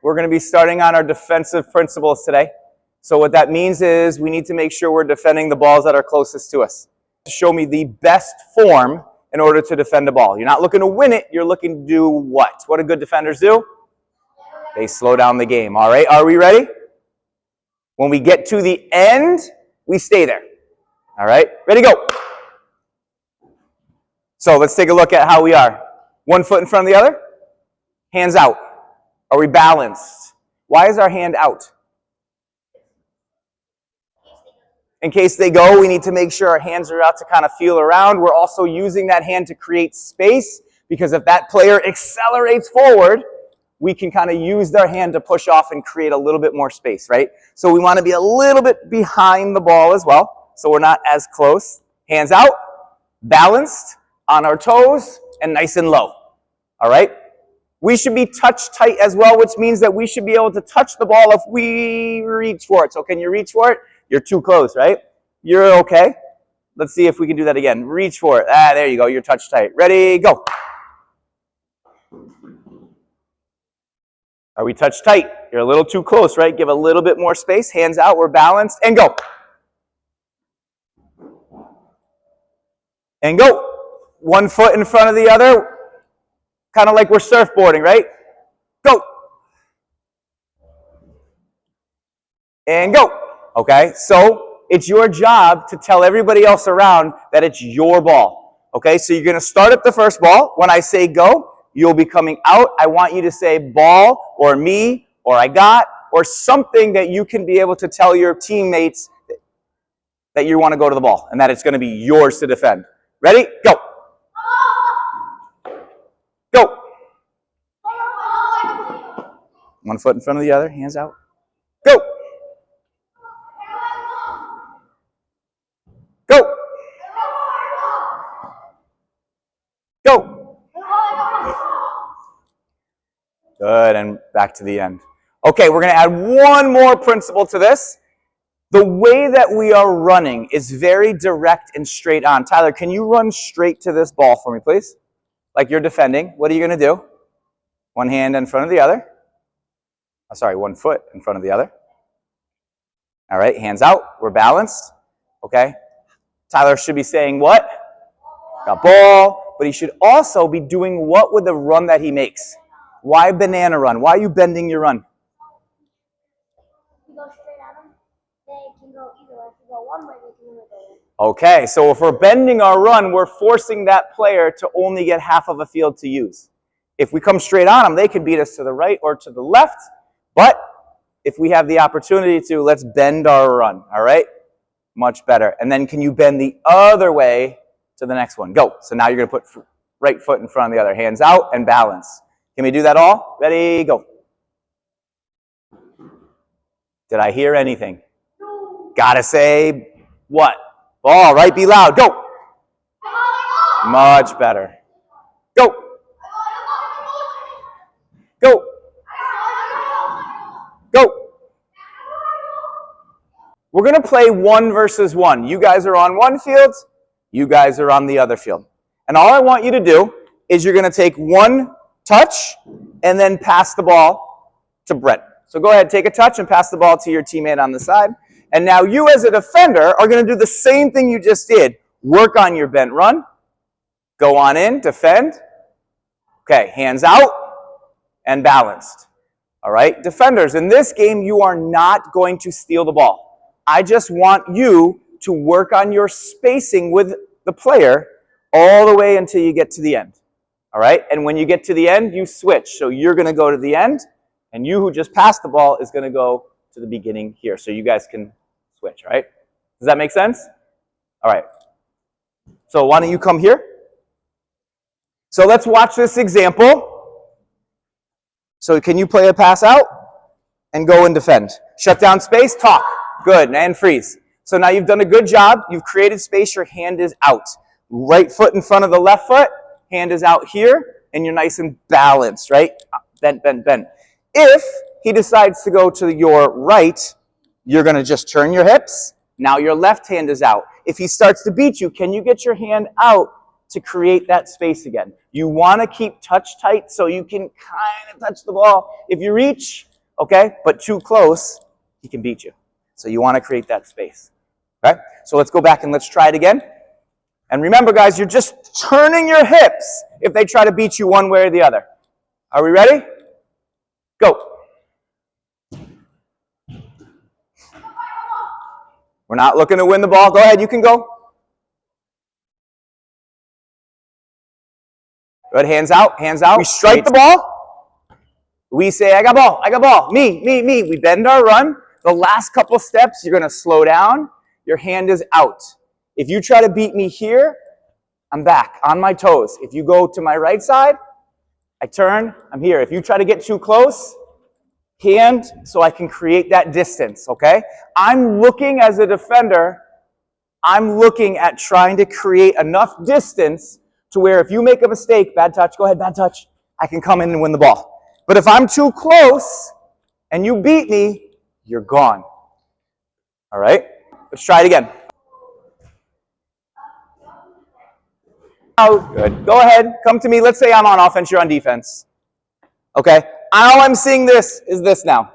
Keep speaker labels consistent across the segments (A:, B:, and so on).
A: We're going to be starting on our defensive principles today. So what that means is we need to make sure we're defending the balls that are closest to us. To show me the best form in order to defend a ball. You're not looking to win it, you're looking to do what? What do good defenders do? They slow down the game. All right, are we ready? When we get to the end, we stay there. All right, ready, go. So let's take a look at how we are. One foot in front of the other, hands out. Are we balanced? Why is our hand out? In case they go, we need to make sure our hands are out to kind of feel around. We're also using that hand to create space, because if that player accelerates forward, we can kind of use their hand to push off and create a little bit more space, right? So we want to be a little bit behind the ball as well, so we're not as close. Hands out, balanced, on our toes, and nice and low. All right? We should be touch tight as well, which means that we should be able to touch the ball if we reach for it. So can you reach for it? You're too close, right? You're okay. Let's see if we can do that again. Reach for it. Ah, there you go. You're touch tight. Ready, go. Are we touch tight? You're a little too close, right? Give a little bit more space. Hands out. We're balanced. And go. And go. One foot in front of the other. Kind of like we're surfboarding, right? Go. And go. Okay, so it's your job to tell everybody else around that it's your ball. Okay, so you're going to start at the first ball. When I say go, you'll be coming out. I want you to say ball or me or I got or something that you can be able to tell your teammates that you want to go to the ball and that it's going to be yours to defend. Ready? Go. Go. One foot in front of the other, hands out. Go. Go. Go. Good, and back to the end. Okay, we're going to add one more principle to this. The way that we are running is very direct and straight on. Tyler, can you run straight to this ball for me, please? Like you're defending. What are you going to do? One hand in front of the other. Oh, sorry, 1 foot in front of the other. All right, hands out. We're balanced. Okay. Tyler should be saying what? Got ball. But he should also be doing what with the run that he makes? Why banana run? Why are you bending your run?
B: You go straight at them. They can go either way. If you go one way, they can go the other.
A: Okay, so if we're bending our run, we're forcing that player to only get half of a field to use. If we come straight on them, they can beat us to the right or to the left. But if we have the opportunity to, let's bend our run, all right? Much better. And then can you bend the other way to the next one? Go. So now you're going to put right foot in front of the other. Hands out and balance. Can we do that all? Ready, go. Did I hear anything?
B: No.
A: Gotta say what? Ball, right? Be loud. Go. Much better. Go. Go. Go. We're going to play 1 versus 1. You guys are on one field. You guys are on the other field. And all I want you to do is you're going to take one touch and then pass the ball to Brett. So go ahead, take a touch and pass the ball to your teammate on the side. And now you as a defender are going to do the same thing you just did. Work on your bent run. Go on in, defend. Okay, hands out and balanced. All right, defenders, in this game, you are not going to steal the ball. I just want you to work on your spacing with the player all the way until you get to the end. All right, and when you get to the end, you switch. So you're going to go to the end, and you who just passed the ball is going to go to the beginning here. So you guys can switch, all right? Does that make sense? All right. So why don't you come here? So let's watch this example. So can you play a pass out and go and defend? Shut down space, talk. Good, and freeze. So now you've done a good job. You've created space. Your hand is out. Right foot in front of the left foot. Hand is out here, and you're nice and balanced, right? Bent, bent, bent. If he decides to go to your right, you're going to just turn your hips. Now your left hand is out. If he starts to beat you, can you get your hand out to create that space again? You want to keep touch tight so you can kind of touch the ball. If you reach, okay? But too close, he can beat you. So you want to create that space, okay? So let's go back and let's try it again. And remember, guys, you're just turning your hips if they try to beat you one way or the other. Are we ready? Go. We're not looking to win the ball. Go ahead, you can go. Good, hands out, hands out. We strike the ball. We say, I got ball, me. We bend our run. The last couple steps, you're going to slow down. Your hand is out. If you try to beat me here, I'm back on my toes. If you go to my right side, I turn, I'm here. If you try to get too close, hand so I can create that distance, okay? I'm looking as a defender, I'm looking at trying to create enough distance to where if you make a mistake, bad touch, go ahead, bad touch, I can come in and win the ball. But if I'm too close and you beat me, you're gone. All right? Let's try it again. Out. Good. Go ahead. Come to me. Let's say I'm on offense, you're on defense. Okay? All I'm seeing this is this now.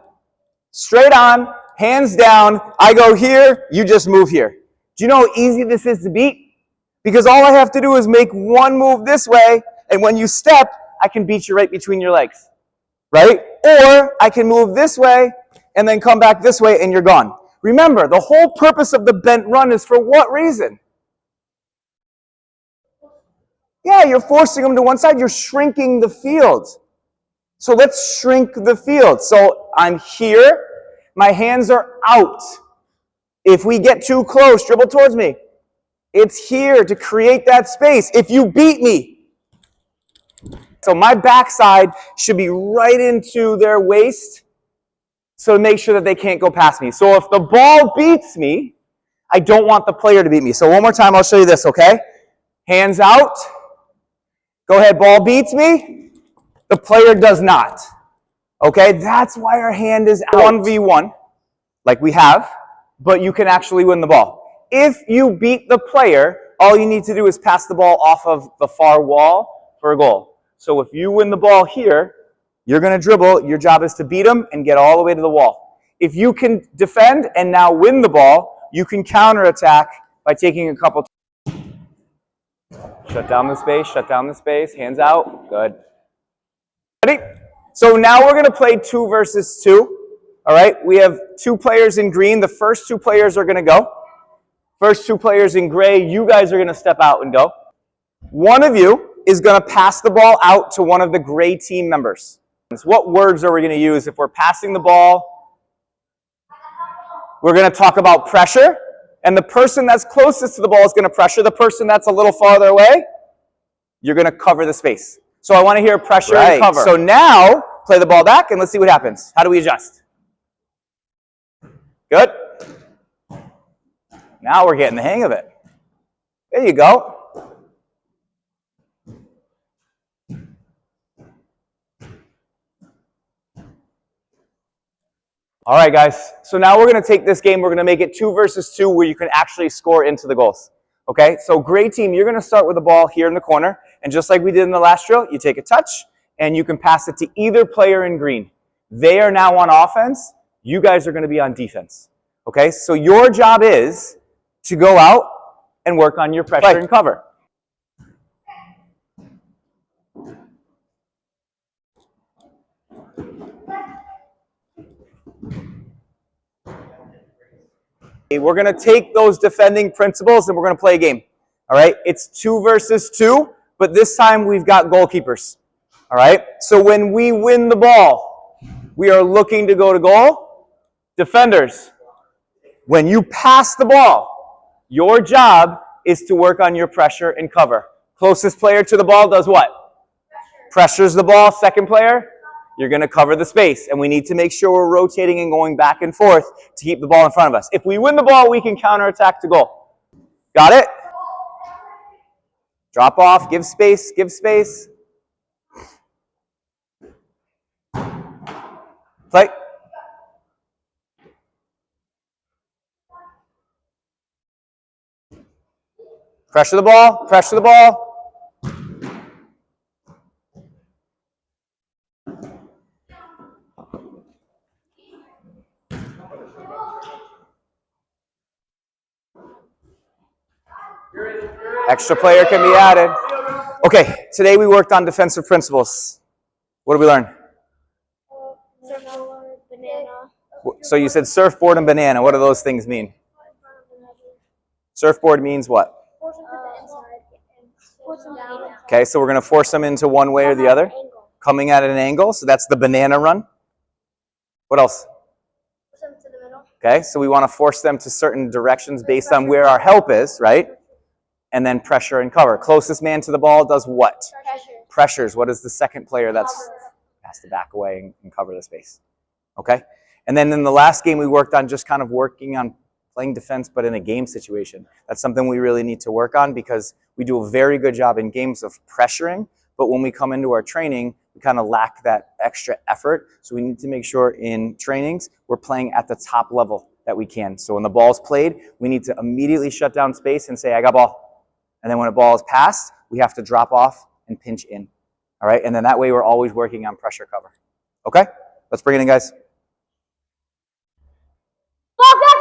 A: Straight on, hands down, I go here, you just move here. Do you know how easy this is to beat? Because all I have to do is make one move this way, and when you step, I can beat you right between your legs. Right? Or I can move this way, and then come back this way, and you're gone. Remember, the whole purpose of the bent run is for what reason? Yeah, you're forcing them to one side. You're shrinking the field. So let's shrink the field. So I'm here. My hands are out. If we get too close, dribble towards me. It's here to create that space. If you beat me. So my backside should be right into their waist. So to make sure that they can't go past me. So if the ball beats me, I don't want the player to beat me. So one more time, I'll show you this, okay? Hands out. Go ahead, ball beats me. The player does not. Okay, that's why our hand is out. 1v1, like we have, but you can actually win the ball. If you beat the player, all you need to do is pass the ball off of the far wall for a goal. So if you win the ball here, you're going to dribble. Your job is to beat them and get all the way to the wall. If you can defend and now win the ball, you can counterattack by taking a couple. Shut down the space, hands out. Good. Ready? So now we're going to play 2 versus 2. All right? We have 2 players in green. The first 2 players are going to go. First 2 players in gray, you guys are going to step out and go. One of you is going to pass the ball out to one of the gray team members. What words are we going to use if we're passing the ball? We're going to talk about pressure. And the person that's closest to the ball is going to pressure. The person that's a little farther away, you're going to cover the space. So I want to hear pressure and cover. So now, play the ball back and let's see what happens. How do we adjust? Good. Now we're getting the hang of it. There you go. All right, guys. So now we're going to take this game. We're going to make it 2 versus 2 where you can actually score into the goals. Okay? So gray team, you're going to start with the ball here in the corner. And just like we did in the last drill, you take a touch and you can pass it to either player in green. They are now on offense. You guys are going to be on defense. Okay? So your job is to go out and work on your pressure and cover. We're going to take those defending principles and we're going to play a game. All right? It's 2 versus 2, but this time we've got goalkeepers. All right? So when we win the ball, we are looking to go to goal. Defenders, when you pass the ball, your job is to work on your pressure and cover. Closest player to the ball does what? Pressures the ball. Second player, you're going to cover the space. And we need to make sure we're rotating and going back and forth to keep the ball in front of us. If we win the ball, we can counterattack to goal. Got it? Drop off, give space, give space. Play. Pressure the ball, pressure the ball. Extra player can be added. Okay, today we worked on defensive principles. What did we learn?
B: Surfboard, banana.
A: So you said surfboard and banana. What do those things mean? Surfboard means what?
B: Force them to the inside and force them down.
A: Okay, so we're going to force them into one way or the other. Coming at an angle, so that's the banana run. What else?
B: Force them to the middle.
A: Okay, so we want to force them to certain directions based on where our help is, right? And then pressure and cover. Closest man to the ball does what?
B: Pressure.
A: Pressures. What is the second player that's has to back away and cover the space? Okay? And then in the last game, we worked on just kind of working on playing defense, but in a game situation. That's something we really need to work on because we do a very good job in games of pressuring, but when we come into our training, we kind of lack that extra effort. So we need to make sure in trainings, we're playing at the top level that we can. So when the ball's played, we need to immediately shut down space and say, I got ball. And then when a ball is passed, we have to drop off and pinch in. All right, and then that way we're always working on pressure cover. Okay, let's bring it in, guys.
B: Ball, go!